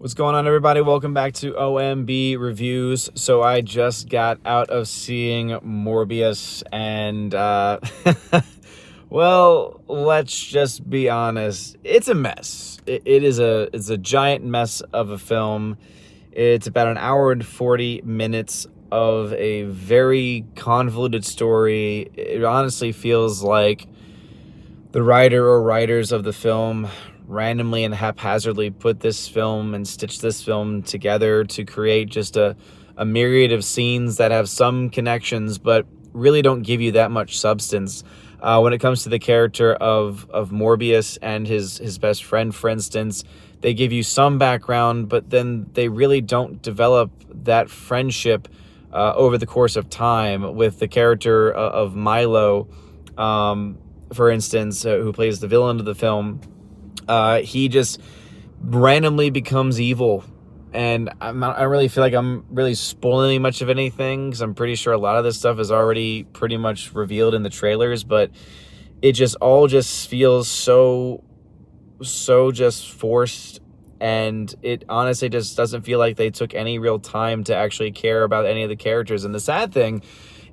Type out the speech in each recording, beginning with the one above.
What's going on, everybody? Welcome back to OMB Reviews. So I just got out of seeing Morbius, and well, let's just be honest. It's a mess. It's a giant mess of a film. It's about an hour and 40 minutes of a very convoluted story. It honestly feels like the writer or writers of the film randomly and haphazardly put this film and stitched this film together to create just a myriad of scenes that have some connections but really don't give you that much substance. When it comes to the character of Morbius and his best friend, for instance, they give you some background, but then they really don't develop that friendship over the course of time. With the character of Milo, for instance, who plays the villain of the film, he just randomly becomes evil. And I don't really feel like I'm really spoiling much of anything, because I'm pretty sure a lot of this stuff is already pretty much revealed in the trailers, but it just all just feels so just forced. And it honestly just doesn't feel like they took any real time to actually care about any of the characters. And the sad thing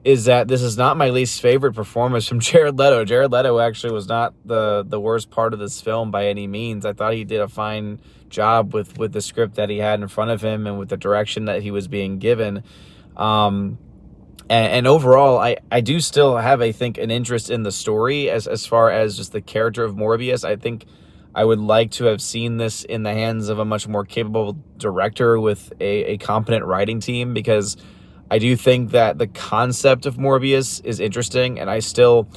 is that this is not my least favorite performance from Jared Leto. Jared Leto actually was not the worst part of this film by any means. I thought he did a fine job with the script that he had in front of him and with the direction that he was being given. And overall, I do still have, I think, an interest in the story as far as just the character of Morbius. I think I would like to have seen this in the hands of a much more capable director with a competent writing team, because I do think that the concept of Morbius is interesting, and I still,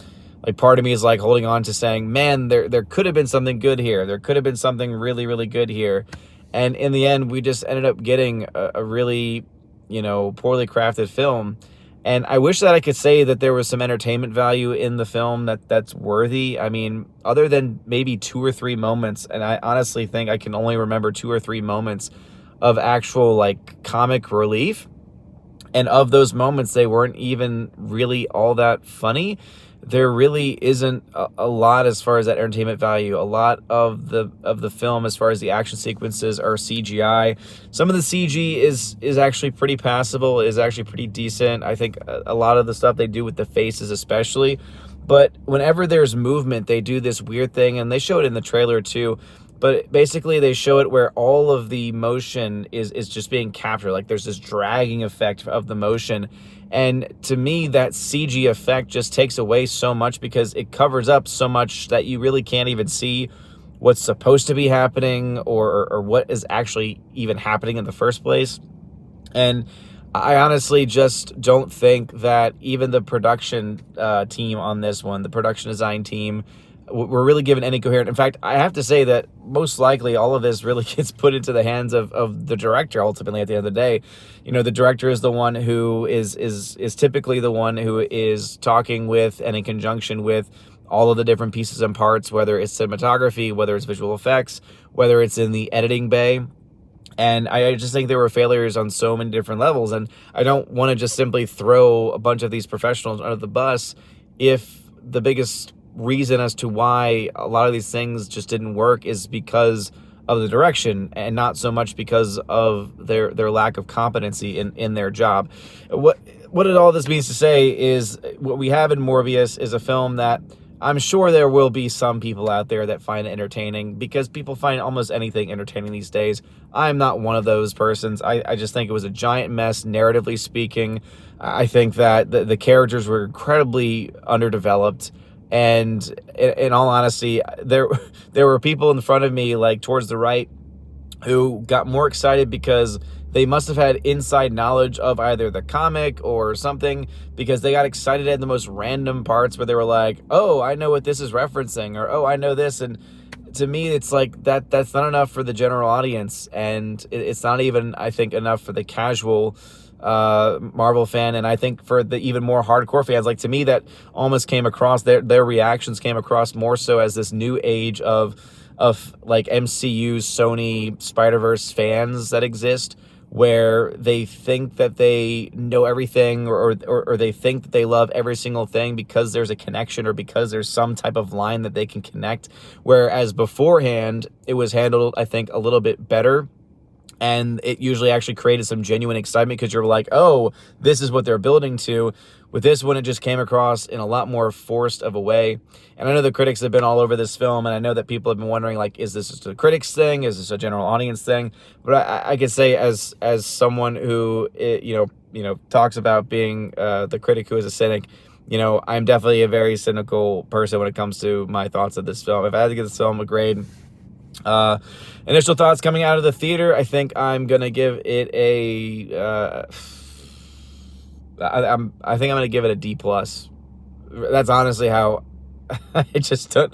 like, part of me is like holding on to saying, man, there could have been something good here. There could have been something really, really good here. And in the end, we just ended up getting a really, poorly crafted film. And I wish that I could say that there was some entertainment value in the film that's worthy. I mean, other than maybe 2 or 3 moments, and I honestly think I can only remember 2 or 3 moments of actual, like, comic relief. And of those moments, they weren't even really all that funny. There really isn't a lot as far as that entertainment value. A lot of the film, as far as the action sequences, are CGI. Some of the CG is actually pretty passable, is actually pretty decent. I think a lot of the stuff they do with the faces especially. But whenever there's movement, they do this weird thing, and they show it in the trailer too. But basically, they show it where all of the motion is just being captured. Like, there's this dragging effect of the motion. And to me, that CG effect just takes away so much, because it covers up so much that you really can't even see what's supposed to be happening or what is actually even happening in the first place. And I honestly just don't think that even the production team on this one, the production design team, we're really given any coherent. In fact, I have to say that most likely all of this really gets put into the hands of the director ultimately at the end of the day. The director is the one who is typically the one who is talking with and in conjunction with all of the different pieces and parts, whether it's cinematography, whether it's visual effects, whether it's in the editing bay. And I just think there were failures on so many different levels. And I don't want to just simply throw a bunch of these professionals under the bus if the biggest reason as to why a lot of these things just didn't work is because of the direction, and not so much because of their lack of competency in their job. What all this means to say is, what we have in Morbius is a film that I'm sure there will be some people out there that find it entertaining, because people find almost anything entertaining these days. I'm not one of those persons. I just think it was a giant mess, narratively speaking. I think that the characters were incredibly underdeveloped. And in all honesty, there were people in front of me, like towards the right, who got more excited because they must have had inside knowledge of either the comic or something, because they got excited at the most random parts where they were like, oh, I know what this is referencing, or oh, I know this. And to me, it's like that's not enough for the general audience, and it's not even, I think, enough for the casual Marvel fan. And I think for the even more hardcore fans, like to me, that almost came across, their reactions came across more so as this new age of like MCU, Sony, Spider-Verse fans that exist, where they think that they know everything, or they think that they love every single thing because there's a connection, or because there's some type of line that they can connect. Whereas beforehand, it was handled, I think, a little bit better. And it usually actually created some genuine excitement because you're like, oh, this is what they're building to. With this one, it just came across in a lot more forced of a way. And I know the critics have been all over this film, and I know that people have been wondering, like, is this just a critics thing? Is this a general audience thing? But I could say, as someone who talks about being the critic who is a cynic, I'm definitely a very cynical person when it comes to my thoughts of this film. If I had to give this film a grade, initial thoughts coming out of the theater, I think I'm gonna give it a I think I'm gonna give it a D plus. That's honestly how I just don't.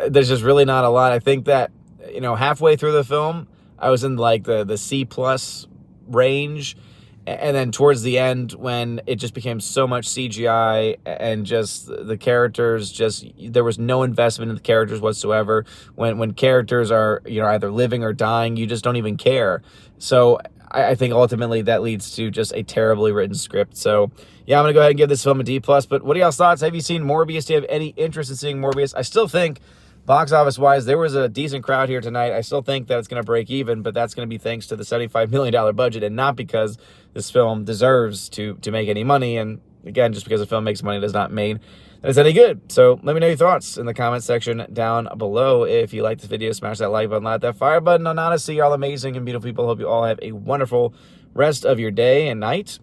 There's just really not a lot. I think that halfway through the film, I was in like the C plus range, and then towards the end, when it just became so much CGI and just the characters, there was no investment in the characters whatsoever. When characters are either living or dying, you just don't even care. So I think ultimately that leads to just a terribly written script. So yeah, I'm gonna go ahead and give this film a D plus. But what are y'all's thoughts? Have you seen Morbius? Do you have any interest in seeing Morbius? I still think, box office wise, there was a decent crowd here tonight. I still think that it's going to break even, but that's going to be thanks to the $75 million budget and not because this film deserves to make any money. And again, just because a film makes money does not mean that it's any good. So let me know your thoughts in the comment section down below. If you like this video, smash that like button, light that fire button. And honestly, you're all amazing and beautiful people. Hope you all have a wonderful rest of your day and night.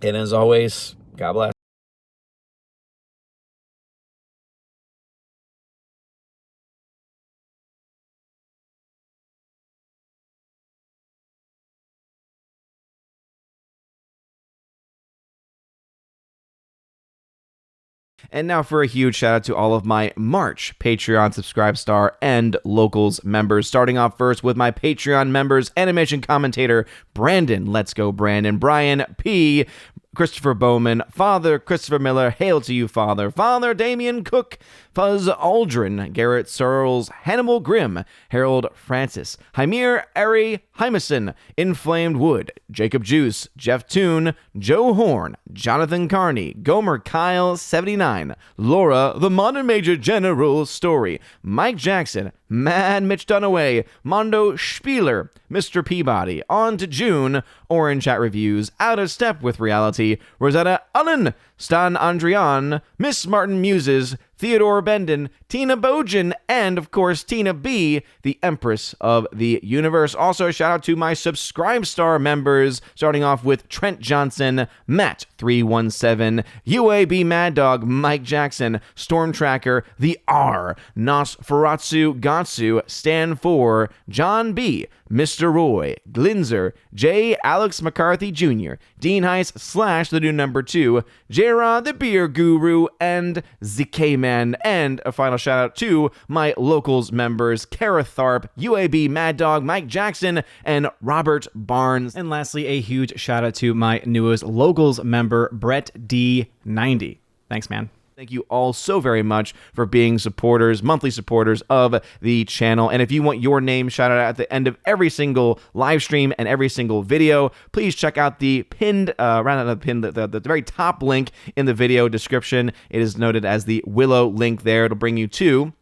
And as always, God bless. And now for a huge shout out to all of my March Patreon Subscribe Star and Locals members. Starting off first with my Patreon members, animation commentator Brandon, let's go Brandon, Brian P., Christopher Bowman, Father Christopher Miller, hail to you, Father, Father Damian Cook, Fuzz Aldrin, Garrett Searles, Hannibal Grimm, Harold Francis, Hymir Ari Hymason, Inflamed Wood, Jacob Juice, Jeff Toon, Joe Horn, Jonathan Carney, Gomer Kyle 79, Laura, The Modern Major General Story, Mike Jackson, Mad Mitch Dunaway, Mondo Spieler, Mr. Peabody, On to June, Orange Chat Reviews, Out of Step with Reality, Rosetta Allen, Stan Andrian, Miss Martin Muses, Theodore Bendon, Tina Bojan, and of course Tina B, the Empress of the Universe. Also, a shout out to my Subscribe Star members, starting off with Trent Johnson, Matt 317, UAB Mad Dog, Mike Jackson, Storm Tracker, The R, Nosferatu Gatsu, Stan 4, John B, Mr. Roy, Glinzer, J. Alex McCarthy Jr., Dean Heiss / the new number 2, J-Rod the Beer Guru, and ZK Man. And a final shout out to my Locals members, Kara Tharp, UAB Mad Dog, Mike Jackson, and Robert Barnes. And lastly, a huge shout out to my newest Locals member, Brett D90. Thanks, man. Thank you all so very much for being supporters, monthly supporters of the channel. And if you want your name shouted out at the end of every single live stream and every single video, please check out the pinned, the very top link in the video description. It is noted as the Willow link there. It'll bring you to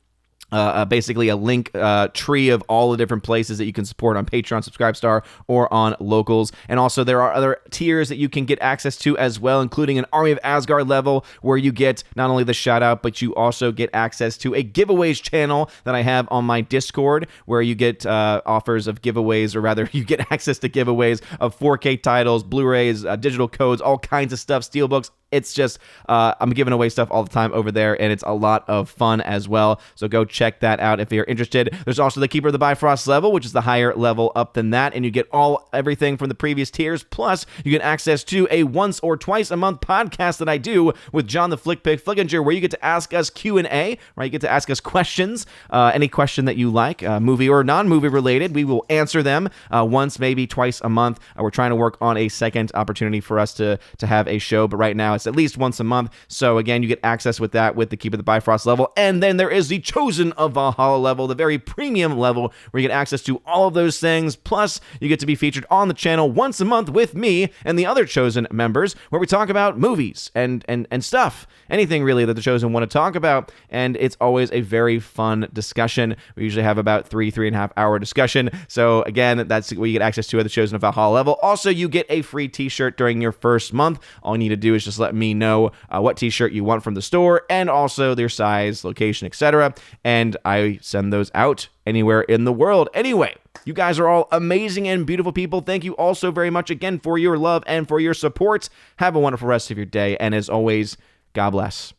basically a link tree of all the different places that you can support on Patreon, Subscribe Star, or on Locals. And also there are other tiers that you can get access to as well, including an Army of Asgard level where you get not only the shout out, but you also get access to a giveaways channel that I have on my Discord where you get offers of giveaways, or rather you get access to giveaways of 4K titles, Blu-rays, digital codes, all kinds of stuff, steelbooks. It's just, I'm giving away stuff all the time over there, and it's a lot of fun as well. So go check that out if you're interested. There's also the Keeper of the Bifrost level, which is the higher level up than that, and you get everything from the previous tiers. Plus, you get access to a once or twice a month podcast that I do with John the Flick Pick Flickinger, where you get to ask us Q&A, right? You get to ask us questions, any question that you like, movie or non-movie related. We will answer them once, maybe twice a month. We're trying to work on a second opportunity for us to have a show, but right now it's at least once a month. So again, you get access with that with the Keep of the Bifrost level. And then there is the Chosen of Valhalla level, the very premium level, where you get access to all of those things. Plus, you get to be featured on the channel once a month with me and the other Chosen members, where we talk about movies and stuff, anything really that the Chosen want to talk about. And it's always a very fun discussion. We usually have about 3.5 hour discussion. So again, that's what you get access to at the Chosen of Valhalla level. Also, you get a free t-shirt during your first month. All you need to do is just let me know what t-shirt you want from the store, and also their size, location, etc. And I send those out anywhere in the world. Anyway, you guys are all amazing and beautiful people. Thank you all so very much again for your love and for your support. Have a wonderful rest of your day. And as always, God bless.